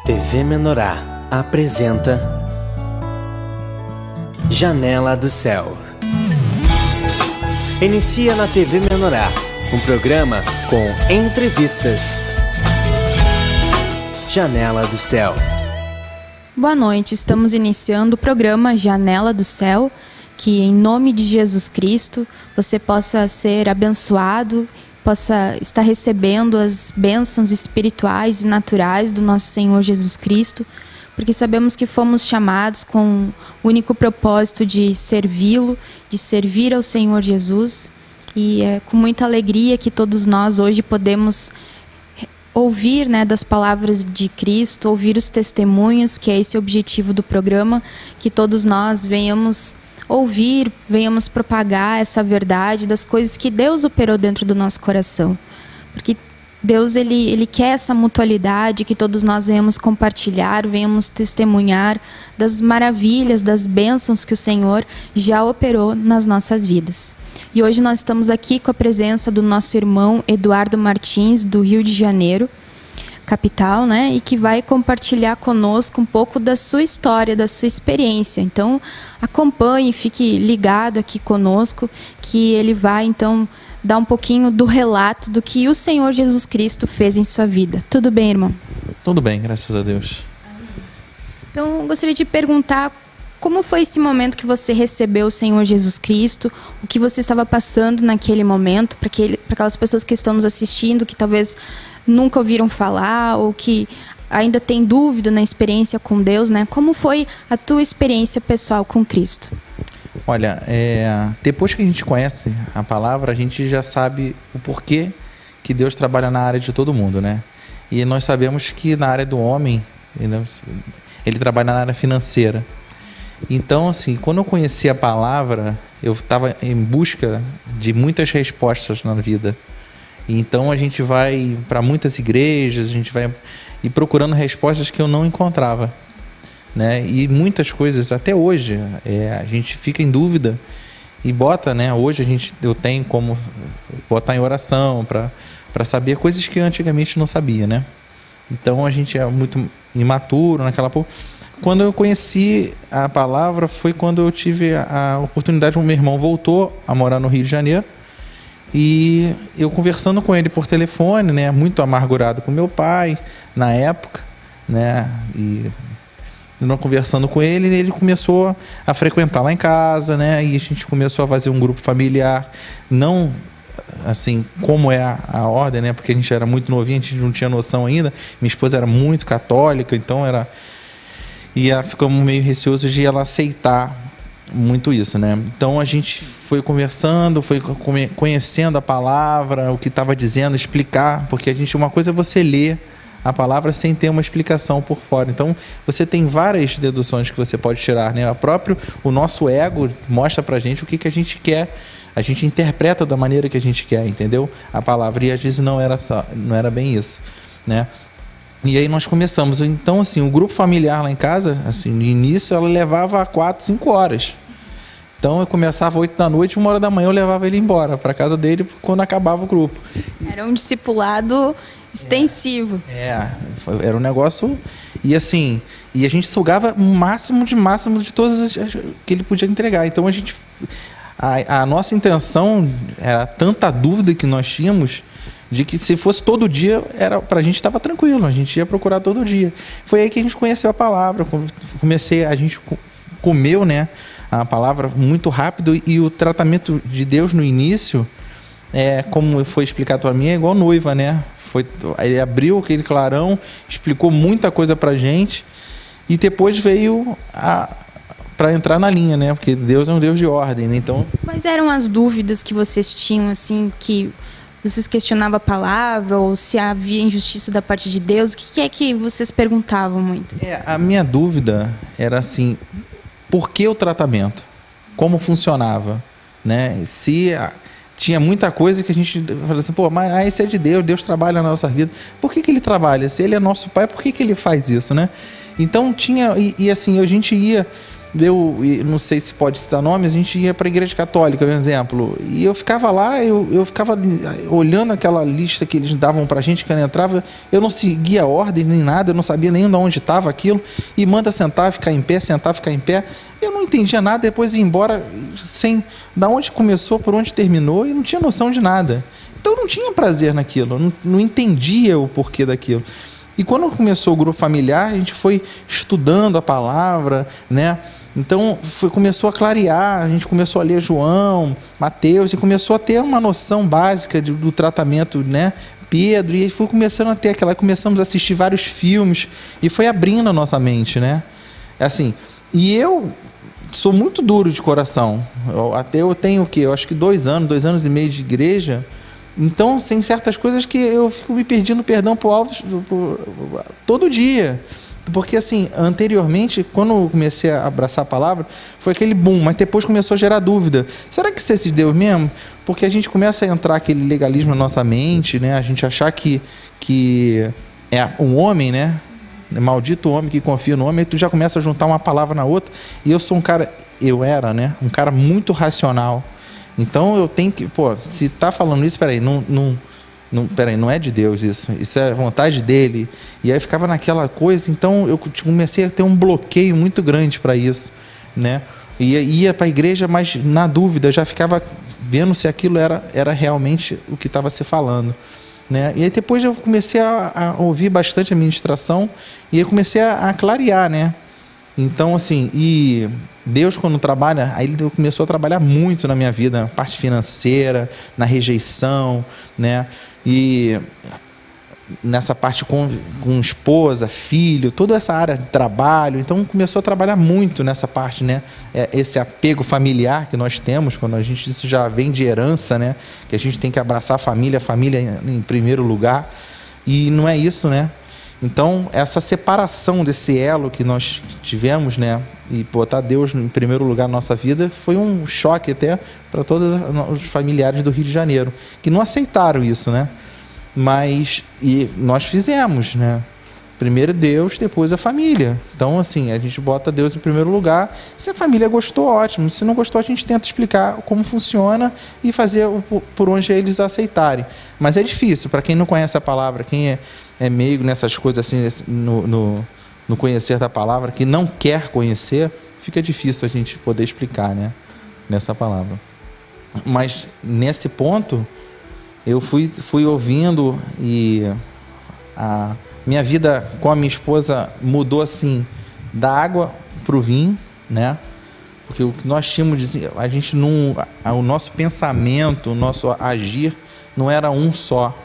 TV Menorá apresenta Janela do Céu. Inicia na TV Menorá um programa com entrevistas. Janela do Céu. Boa noite, estamos iniciando o programa Janela do Céu, que em nome de Jesus Cristo você possa ser abençoado, possa estar recebendo as bênçãos espirituais e naturais do nosso Senhor Jesus Cristo, porque sabemos que fomos chamados com o único propósito de servi-lo, de servir ao Senhor Jesus, e é com muita alegria que todos nós hoje podemos ouvir, das palavras de Cristo, ouvir os testemunhos, que é esse o objetivo do programa, que todos nós venhamos ouvir, venhamos propagar essa verdade das coisas que Deus operou dentro do nosso coração. Porque Deus, ele quer essa mutualidade, que todos nós venhamos compartilhar, venhamos testemunhar das maravilhas, das bênçãos que o Senhor já operou nas nossas vidas. E hoje nós estamos aqui com a presença do nosso irmão Eduardo Martins, do Rio de Janeiro, capital, e que vai compartilhar conosco um pouco da sua história, da sua experiência. Então, acompanhe, fique ligado aqui conosco, que ele vai, então, dar um pouquinho do relato do que o Senhor Jesus Cristo fez em sua vida. Tudo bem, irmão? Tudo bem, graças a Deus. Então, eu gostaria de perguntar como foi esse momento que você recebeu o Senhor Jesus Cristo, o que você estava passando naquele momento, para aquelas pessoas que estão nos assistindo, que talvez nunca ouviram falar ou que ainda tem dúvida na experiência com Deus, Como foi a tua experiência pessoal com Cristo? Olha, depois que a gente conhece a palavra, a gente já sabe o porquê que Deus trabalha na área de todo mundo, E nós sabemos que na área do homem, ele trabalha na área financeira. Então, assim, quando eu conheci a palavra, eu estava em busca de muitas respostas na vida. Então a gente vai para muitas igrejas, a gente vai ir procurando respostas que eu não encontrava, E muitas coisas, até hoje, a gente fica em dúvida e bota, Hoje eu tenho como botar em oração para saber coisas que eu antigamente não sabia, Então a gente é muito imaturo naquela época. Quando eu conheci a palavra foi quando eu tive a oportunidade, o meu irmão voltou a morar no Rio de Janeiro. E eu conversando com ele por telefone, muito amargurado com meu pai na época, E nós conversando com ele, ele começou a frequentar lá em casa, E a gente começou a fazer um grupo familiar, não assim como é a ordem, Porque a gente era muito novinho, a gente não tinha noção ainda. Minha esposa era muito católica, então ficamos meio receosos de ela aceitar muito isso, Então a gente foi conversando, foi conhecendo a palavra, o que estava dizendo, explicar, porque uma coisa é você ler a palavra sem ter uma explicação por fora. Então você tem várias deduções que você pode tirar, O nosso ego mostra pra gente o que a gente quer, a gente interpreta da maneira que a gente quer, entendeu? A palavra, e às vezes não era bem isso, E aí nós começamos. Então, assim, o grupo familiar lá em casa, assim, no início, ela levava 4, 5 horas. Então, eu começava 8 da noite, 1 hora da manhã eu levava ele embora para casa dele quando acabava o grupo. Era um discipulado extensivo. Era um negócio. E assim, a gente sugava o máximo de todas as que ele podia entregar. Então, a nossa intenção era tanta dúvida que nós tínhamos, de que se fosse todo dia, pra gente estava tranquilo, a gente ia procurar todo dia. Foi aí que a gente conheceu a palavra, a gente comeu, a palavra muito rápido, e o tratamento de Deus no início, como foi explicado para mim, é igual noiva, Ele abriu aquele clarão, explicou muita coisa pra gente, e depois veio para entrar na linha, Porque Deus é um Deus de ordem, Então... Quais eram as dúvidas que vocês tinham, assim, que vocês questionavam a palavra, ou se havia injustiça da parte de Deus? O que é que vocês perguntavam muito? A minha dúvida era assim, por que o tratamento? Como funcionava? Se tinha muita coisa que a gente falava assim, mas esse é de Deus, Deus trabalha na nossa vida. Por que ele trabalha? Se ele é nosso pai, por que ele faz isso, Então tinha, e assim, a gente ia eu não sei se pode citar nomes, a gente ia para a igreja católica, por exemplo, e eu ficava lá, eu ficava olhando aquela lista que eles davam para a gente quando entrava, eu não seguia a ordem nem nada, eu não sabia nem de onde estava aquilo, e manda sentar, ficar em pé, sentar, ficar em pé, eu não entendia nada, depois ia embora sem da onde começou, por onde terminou, e não tinha noção de nada. Então eu não tinha prazer naquilo, não entendia o porquê daquilo. E quando começou o grupo familiar, a gente foi estudando a palavra, né? Então começou a clarear, a gente começou a ler João, Mateus, e começou a ter uma noção básica do tratamento, né? Pedro, e fui começando a ter aquela, começamos a assistir vários filmes, e foi abrindo a nossa mente, né? Assim, e eu sou muito duro de coração, eu tenho o quê? Eu acho que 2 anos e meio de igreja. Então, tem certas coisas que eu fico me pedindo perdão por altos todo dia. Porque, assim, anteriormente, quando eu comecei a abraçar a palavra, foi aquele boom, mas depois começou a gerar dúvida. Será que isso é de Deus mesmo? Porque a gente começa a entrar aquele legalismo na nossa mente, né? A gente achar que é um homem, né? Maldito homem que confia no homem, e tu já começa a juntar uma palavra na outra. E eu era, né? Um cara muito racional. Então eu tenho que, se tá falando isso, peraí, não é de Deus isso é vontade dele. E aí ficava naquela coisa, então eu comecei a ter um bloqueio muito grande para isso, né? E ia para a igreja, mas na dúvida, já ficava vendo se aquilo era realmente o que estava se falando, né? E aí depois eu comecei a ouvir bastante a ministração e eu comecei a clarear, né? Então, assim, e Deus, quando trabalha, aí Ele começou a trabalhar muito na minha vida, na parte financeira, na rejeição, né? E nessa parte com esposa, filho, toda essa área de trabalho. Então, começou a trabalhar muito nessa parte, né? Esse apego familiar que nós temos, quando a gente, isso já vem de herança, né? Que a gente tem que abraçar a família em primeiro lugar. E não é isso, né? Então, essa separação desse elo que nós tivemos, né, e botar Deus em primeiro lugar na nossa vida, foi um choque até para todos os familiares do Rio de Janeiro, que não aceitaram isso, né? Mas, e nós fizemos, né? Primeiro Deus, depois a família. Então, assim, a gente bota Deus em primeiro lugar. Se a família gostou, ótimo. Se não gostou, a gente tenta explicar como funciona e fazer por onde eles aceitarem. Mas é difícil, para quem não conhece a palavra, quem é meigo nessas coisas, assim, no conhecer da palavra, que não quer conhecer, fica difícil a gente poder explicar, né, nessa palavra. Mas, nesse ponto, eu fui ouvindo e a minha vida com a minha esposa mudou assim, da água para o vinho, né? Porque o que nós tínhamos, a gente não, o nosso pensamento, o nosso agir não era um só,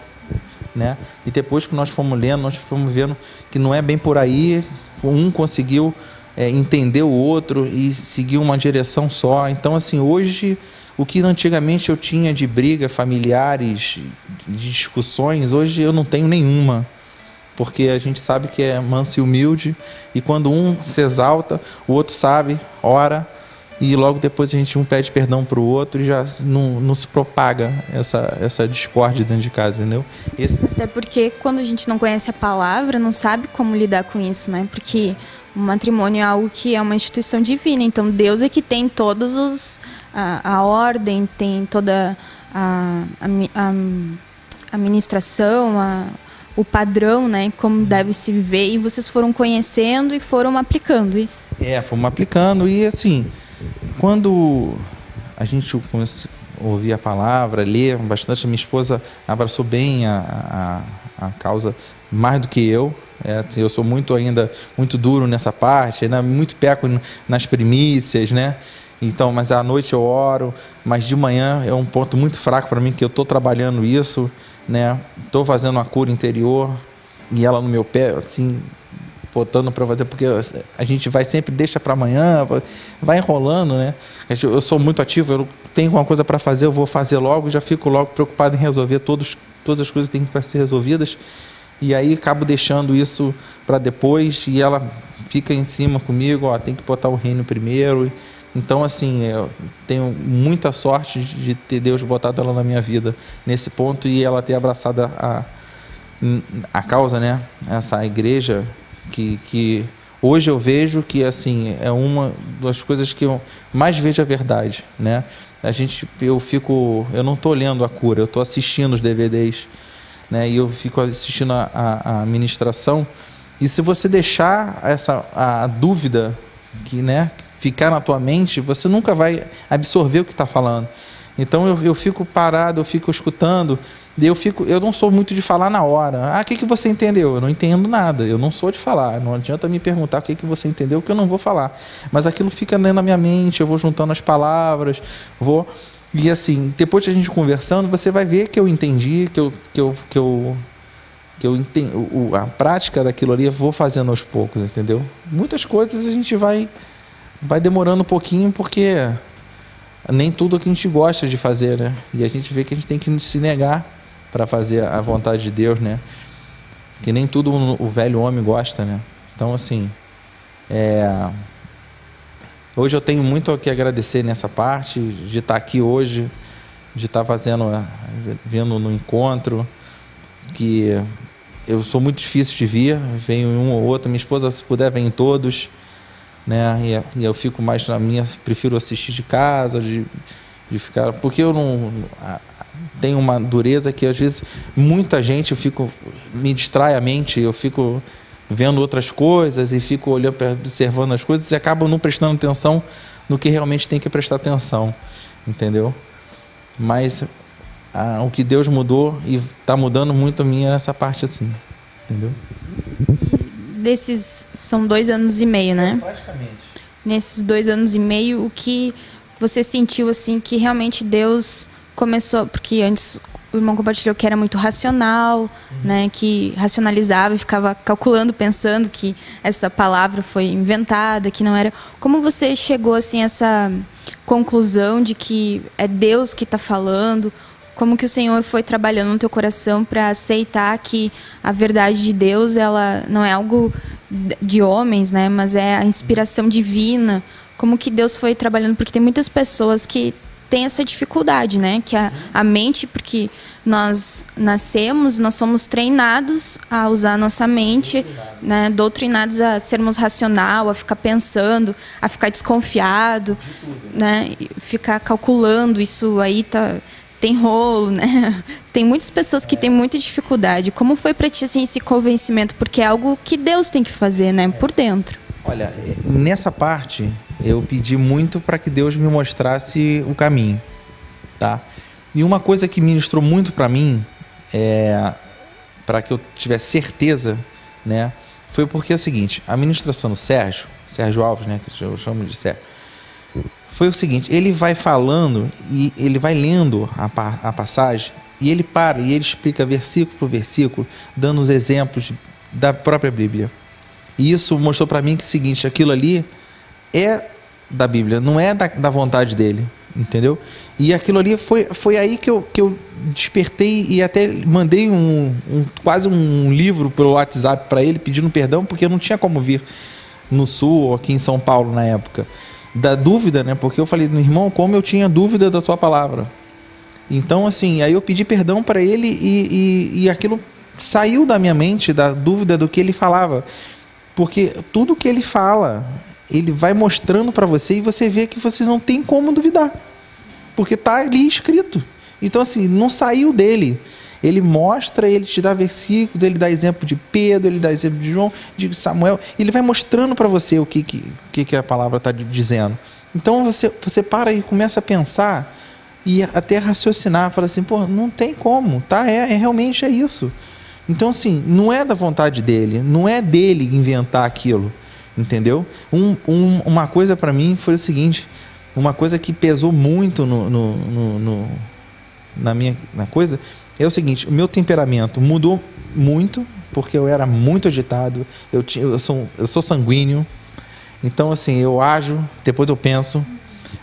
né? E depois que nós fomos lendo, nós fomos vendo que não é bem por aí, um conseguiu entender o outro e seguir uma direção só. Então, assim, hoje, o que antigamente eu tinha de briga familiares, de discussões, hoje eu não tenho nenhuma. Porque a gente sabe que é manso e humilde, e quando um se exalta, o outro sabe, ora, e logo depois a gente pede perdão para o outro e já não se propaga essa discórdia dentro de casa, entendeu? Até porque quando a gente não conhece a palavra, não sabe como lidar com isso, né? Porque o matrimônio é algo que é uma instituição divina, então Deus é que tem todos a ordem, tem toda a administração, o padrão, né, como deve se viver, e vocês foram conhecendo e foram aplicando isso. Fomos aplicando, e assim, quando a gente começou a ouvir a palavra, ler bastante, a minha esposa abraçou bem a causa mais do que eu. Eu sou muito duro nessa parte, ainda muito peco nas primícias, né? Então, mas à noite eu oro, mas de manhã é um ponto muito fraco para mim, que eu estou trabalhando isso, né? Estou fazendo uma cura interior e ela no meu pé, assim, botando para fazer, porque a gente vai sempre, deixa para amanhã, vai enrolando, né? Eu sou muito ativo, eu tenho uma coisa para fazer, eu vou fazer logo, já fico logo preocupado em resolver todas as coisas que têm que ser resolvidas, e aí acabo deixando isso para depois, e ela fica em cima comigo, tem que botar o reino primeiro. Então, assim, eu tenho muita sorte de ter Deus botado ela na minha vida nesse ponto, e ela ter abraçado a causa, né? Essa igreja que Hoje eu vejo que, assim, é uma das coisas que eu mais vejo a verdade, né? Eu não estou lendo a cura, eu estou assistindo os DVDs, né? E eu fico assistindo a ministração. E se você deixar a dúvida que, né, ficar na tua mente, você nunca vai absorver o que está falando. Então eu fico parado, eu fico escutando, eu não sou muito de falar na hora. O que você entendeu? Eu não entendo nada, eu não sou de falar. Não adianta me perguntar o que você entendeu, que eu não vou falar. Mas aquilo fica dentro da minha mente, eu vou juntando as palavras, E assim, depois de a gente conversando, você vai ver que eu entendi, que eu entendo, a prática daquilo ali eu vou fazendo aos poucos, entendeu? Muitas coisas a gente vai demorando um pouquinho, porque nem tudo que a gente gosta de fazer, né? E a gente vê que a gente tem que se negar para fazer a vontade de Deus, né? Que nem tudo o velho homem gosta, né? Então, assim, hoje eu tenho muito a que agradecer nessa parte, de estar aqui hoje, de estar vendo no encontro, que eu sou muito difícil de vir, venho em um ou outro, minha esposa, se puder, vem em todos, né? E eu fico mais na minha, prefiro assistir de casa, de ficar, porque eu não tenho uma dureza que às vezes muita gente me distrai a mente, eu fico vendo outras coisas e fico olhando, observando as coisas e acabo não prestando atenção no que realmente tem que prestar atenção, entendeu? Mas o que Deus mudou e está mudando muito a minha nessa parte assim, entendeu? São 2 anos e meio, né? Praticamente. Nesses 2 anos e meio, o que você sentiu assim que realmente Deus começou, porque antes o irmão compartilhou que era muito racional, né, que racionalizava e ficava calculando, pensando que essa palavra foi inventada, que não era. Como você chegou assim a essa conclusão de que é Deus que está falando? Como que o Senhor foi trabalhando no teu coração para aceitar que a verdade de Deus, ela não é algo de homens, né, mas é a inspiração divina? Como que Deus foi trabalhando? Porque tem muitas pessoas que têm essa dificuldade, né, que a mente, porque nós nascemos, nós somos treinados a usar a nossa mente, né, doutrinados a sermos racional, a ficar pensando, a ficar desconfiado, né, ficar calculando, isso aí tem rolo, né? Tem muitas pessoas que têm muita dificuldade. Como foi para ti assim, esse convencimento? Porque é algo que Deus tem que fazer, né? Por dentro. Olha, nessa parte eu pedi muito para que Deus me mostrasse o caminho, tá? E uma coisa que ministrou muito para mim, para que eu tivesse certeza, né? Foi porque é o seguinte: a ministração do Sérgio Alves, né? Que eu chamo de Sérgio. Foi o seguinte, ele vai falando e ele vai lendo a passagem e ele para e ele explica versículo por versículo, dando os exemplos da própria Bíblia. E isso mostrou para mim que é o seguinte, aquilo ali é da Bíblia, não é da vontade dele, entendeu? E aquilo ali foi aí que eu despertei e até mandei quase um livro pelo WhatsApp para ele, pedindo perdão, porque eu não tinha como vir no Sul ou aqui em São Paulo na época. Da dúvida, né? Porque eu falei, irmão, como eu tinha dúvida da tua palavra. Então, assim, aí eu pedi perdão para ele e aquilo saiu da minha mente, da dúvida do que ele falava. Porque tudo que ele fala, ele vai mostrando para você e você vê que você não tem como duvidar. Porque está ali escrito. Então, assim, não saiu dele. Ele mostra, ele te dá versículos, ele dá exemplo de Pedro, ele dá exemplo de João, de Samuel. Ele vai mostrando para você o que a palavra está dizendo. Então você para e começa a pensar e até raciocinar. Fala assim, pô, não tem como, tá? Realmente é isso. Então, assim, não é da vontade dele, não é dele inventar aquilo, entendeu? Uma coisa para mim foi o seguinte, uma coisa que pesou muito na coisa, é o seguinte, o meu temperamento mudou muito, porque eu era muito agitado, eu sou sanguíneo, então assim, eu ajo, depois eu penso,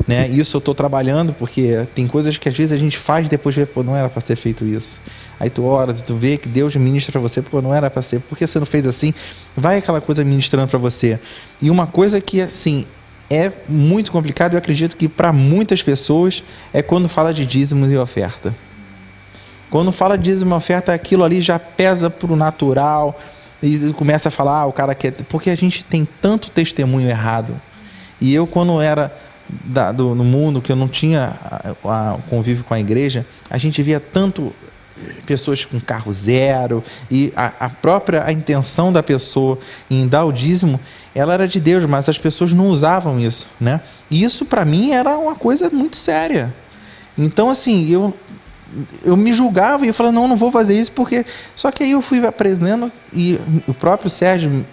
né? Isso eu estou trabalhando, porque tem coisas que às vezes a gente faz e depois vê, pô, não era para ter feito isso. Aí tu ora, tu vê que Deus ministra para você, pô, não era para ser, por que você não fez assim? Vai aquela coisa ministrando para você. E uma coisa que assim, é muito complicado, eu acredito que para muitas pessoas, é quando fala de dízimos e oferta. Quando fala de dízimo e oferta, aquilo ali já pesa para o natural, E começa a falar, o cara quer... Porque a gente tem tanto testemunho errado. E eu, quando era no mundo, que eu não tinha convívio com a igreja, a gente via tanto pessoas com carro zero, e a própria intenção da pessoa em dar o dízimo, ela era de Deus, mas as pessoas não usavam isso, né? E isso, para mim, era uma coisa muito séria. Então, assim, eu me julgava e eu falava, não vou fazer isso, porque... Só que aí eu fui aprendendo, e o próprio Sérgio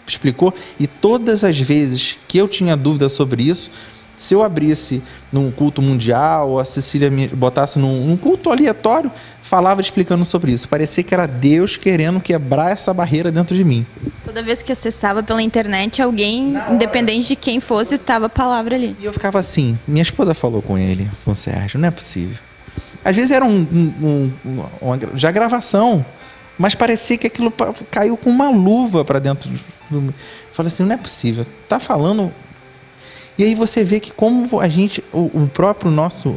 explicou, e todas as vezes que eu tinha dúvida sobre isso, se eu abrisse num culto mundial, ou a Cecília me botasse num culto aleatório, falava explicando sobre isso. Parecia que era Deus querendo quebrar essa barreira dentro de mim. Toda vez que acessava pela internet, alguém, independente de quem fosse, estava a palavra ali. E eu ficava assim, minha esposa falou com ele, com o Sérgio, não é possível. Às vezes era já gravação, mas parecia que aquilo caiu com uma luva para dentro do... Falei assim, não é possível, tá falando... E aí você vê que como a gente, o próprio nosso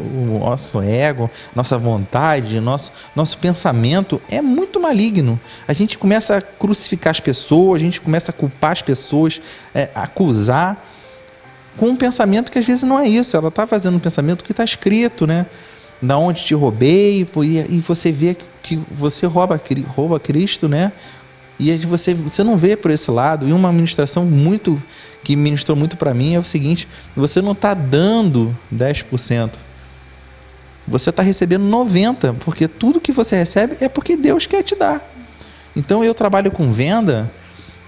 ego, nossa vontade, nosso pensamento é muito maligno. A gente começa a crucificar as pessoas, a gente começa a culpar as pessoas, acusar, com um pensamento que às vezes não é isso. Ela está fazendo um pensamento que está escrito, né? Da onde te roubei, e você vê que você rouba Cristo, né? E você não vê por esse lado. E uma ministração que ministrou muito para mim é o seguinte: você não está dando 10%, você está recebendo 90%, porque tudo que você recebe é porque Deus quer te dar. Então eu trabalho com venda,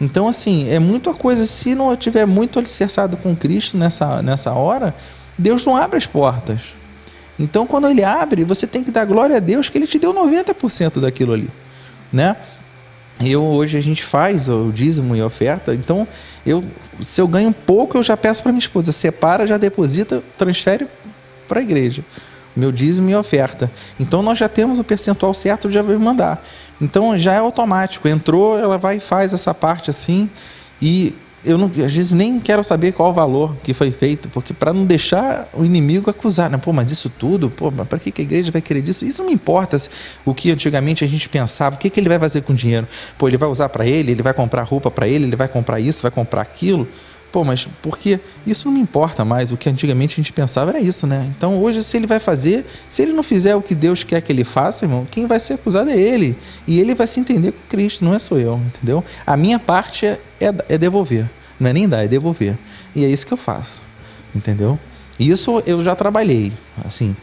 então assim, é muita coisa. Se não eu estiver muito alicerçado com Cristo nessa hora, Deus não abre as portas. Então quando Ele abre, você tem que dar glória a Deus que Ele te deu 90% daquilo ali, né? Hoje a gente faz o dízimo e a oferta, então se eu ganho pouco, eu já peço para minha esposa, separa, já deposita, transfere para a igreja, meu dízimo e oferta. Então nós já temos o percentual certo, já vai mandar. Então já é automático, entrou, ela vai e faz essa parte assim, e eu não, às vezes nem quero saber qual o valor que foi feito, porque para não deixar o inimigo acusar, né? Pô, mas isso tudo, para que a igreja vai querer disso? Isso não me importa o que antigamente a gente pensava, o que ele vai fazer com o dinheiro? Pô, ele vai usar para ele vai comprar roupa para ele vai comprar isso, vai comprar aquilo. Pô, mas porque isso não me importa mais, o que antigamente a gente pensava era isso, né? Então hoje, se ele vai fazer, se ele não fizer o que Deus quer que ele faça, irmão, quem vai ser acusado é ele, e ele vai se entender com Cristo, não sou eu, entendeu? A minha parte é devolver, não é nem dar, é devolver, e é isso que eu faço, entendeu? Isso eu já trabalhei, assim,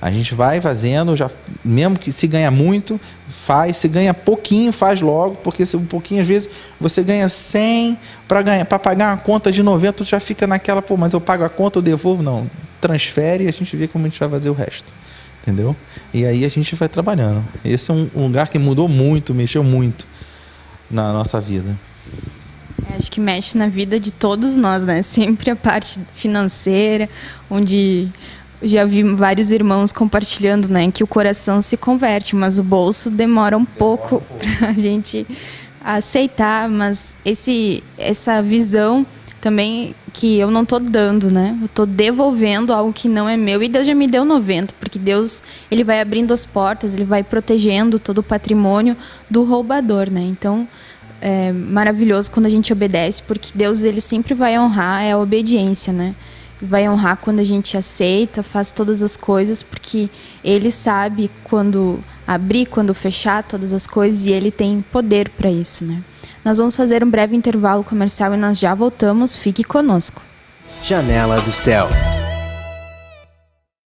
a gente vai fazendo, já, mesmo que se ganha muito, faz, se ganha pouquinho, faz logo, porque se um pouquinho, às vezes, você ganha 100, para pagar uma conta de 90, já fica naquela, pô, mas eu pago a conta, eu devolvo, não, transfere e a gente vê como a gente vai fazer o resto, entendeu? E aí a gente vai trabalhando. Esse é um lugar que mudou muito, mexeu muito na nossa vida. Acho que mexe na vida de todos nós, né? Sempre a parte financeira, onde... Já vi vários irmãos compartilhando, né, que o coração se converte, mas o bolso demora um pouco para a gente aceitar. Mas essa visão também que eu não estou dando, né? Eu estou devolvendo algo que não é meu, e Deus já me deu 90%, porque Deus, Ele vai abrindo as portas, Ele vai protegendo todo o patrimônio do roubador, né? Então, é maravilhoso quando a gente obedece, porque Deus, Ele sempre vai honrar a obediência, né? Vai honrar quando a gente aceita, faz todas as coisas, porque Ele sabe quando abrir, quando fechar todas as coisas, e Ele tem poder para isso, né? Nós vamos fazer um breve intervalo comercial e nós já voltamos. Fique conosco. Janela do Céu.